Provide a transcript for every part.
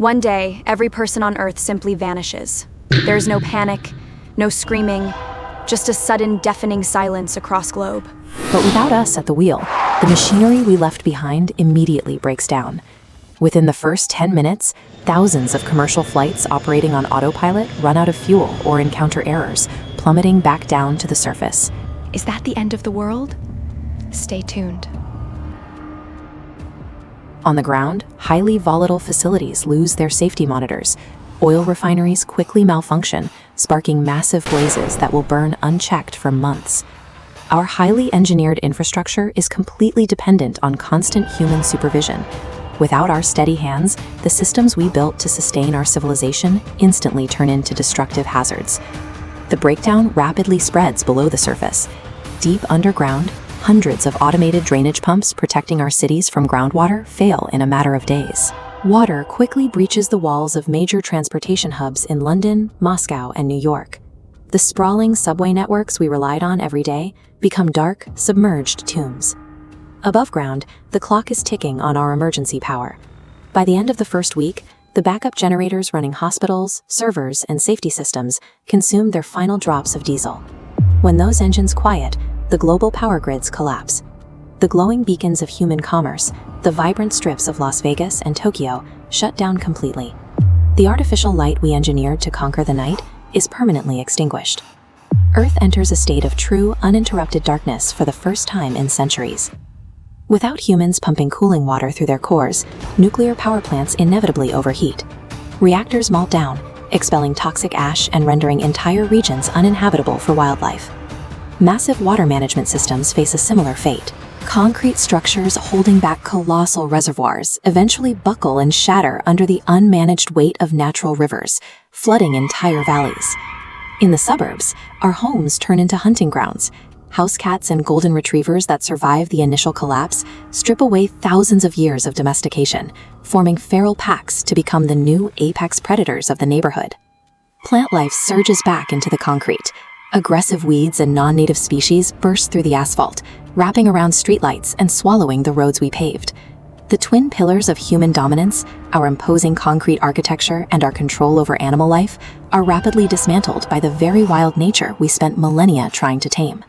One day, every person on Earth simply vanishes. There's no panic, no screaming, just a sudden deafening silence across globe. But without us at the wheel, the machinery we left behind immediately breaks down. Within the first 10 minutes, thousands of commercial flights operating on autopilot run out of fuel or encounter errors, plummeting back down to the surface. Is that the end of the world? Stay tuned. On the ground, highly volatile facilities lose their safety monitors. Oil refineries quickly malfunction, sparking massive blazes that will burn unchecked for months. Our highly engineered infrastructure is completely dependent on constant human supervision. Without our steady hands, the systems we built to sustain our civilization instantly turn into destructive hazards. The breakdown rapidly spreads below the surface. Deep underground, hundreds of automated drainage pumps protecting our cities from groundwater fail in a matter of days. Water quickly breaches the walls of major transportation hubs in London, Moscow, and New York. The sprawling subway networks we relied on every day become dark, submerged tombs. Above ground, the clock is ticking on our emergency power. By the end of the first week, the backup generators running hospitals, servers, and safety systems consume their final drops of diesel. When those engines quiet, the global power grids collapse. The glowing beacons of human commerce, the vibrant strips of Las Vegas and Tokyo, shut down completely. The artificial light we engineered to conquer the night is permanently extinguished. Earth enters a state of true, uninterrupted darkness for the first time in centuries. Without humans pumping cooling water through their cores, nuclear power plants inevitably overheat. Reactors melt down, expelling toxic ash and rendering entire regions uninhabitable for wildlife. Massive water management systems face a similar fate. Concrete structures holding back colossal reservoirs eventually buckle and shatter under the unmanaged weight of natural rivers, flooding entire valleys. In the suburbs, our homes turn into hunting grounds. House cats and golden retrievers that survive the initial collapse strip away thousands of years of domestication, forming feral packs to become the new apex predators of the neighborhood. Plant life surges back into the concrete. Aggressive weeds and non-native species burst through the asphalt, wrapping around streetlights and swallowing the roads we paved. The twin pillars of human dominance, our imposing concrete architecture and our control over animal life, are rapidly dismantled by the very wild nature we spent millennia trying to tame.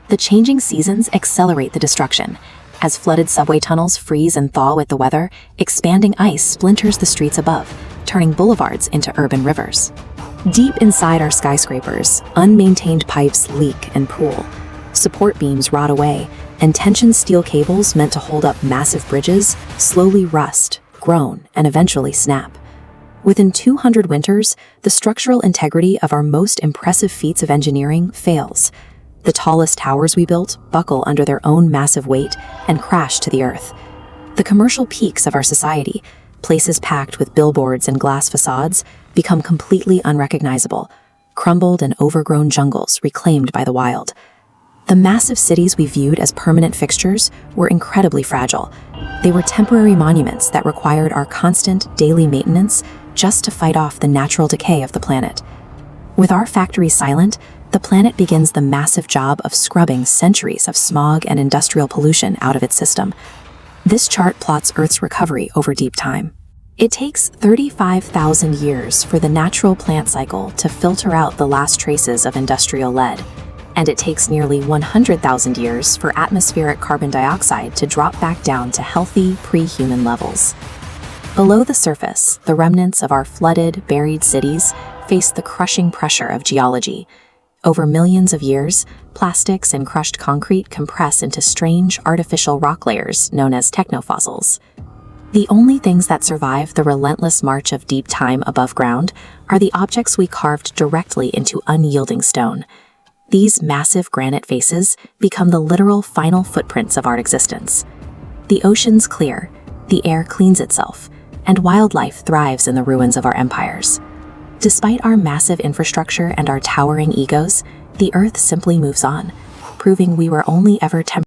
The changing seasons accelerate the destruction. As flooded subway tunnels freeze and thaw with the weather, expanding ice splinters the streets above, turning boulevards into urban rivers. Deep inside our skyscrapers, unmaintained pipes leak and pool. Support beams rot away, and tension steel cables meant to hold up massive bridges slowly rust, groan, and eventually snap. Within 200 winters, the structural integrity of our most impressive feats of engineering fails. The tallest towers we built buckle under their own massive weight and crash to the earth. The commercial peaks of our society, places packed with billboards and glass facades, become completely unrecognizable, crumbled and overgrown jungles reclaimed by the wild. The massive cities we viewed as permanent fixtures were incredibly fragile. They were temporary monuments that required our constant daily maintenance just to fight off the natural decay of the planet. With our factories silent, the planet begins the massive job of scrubbing centuries of smog and industrial pollution out of its system. This chart plots Earth's recovery over deep time. It takes 35,000 years for the natural plant cycle to filter out the last traces of industrial lead, and it takes nearly 100,000 years for atmospheric carbon dioxide to drop back down to healthy, pre-human levels. Below the surface, the remnants of our flooded, buried cities face the crushing pressure of geology. Over millions of years, plastics and crushed concrete compress into strange, artificial rock layers known as technofossils. The only things that survive the relentless march of deep time above ground are the objects we carved directly into unyielding stone. These massive granite faces become the literal final footprints of our existence. The oceans clear, the air cleans itself, and wildlife thrives in the ruins of our empires. Despite our massive infrastructure and our towering egos, the Earth simply moves on, proving we were only ever temporarily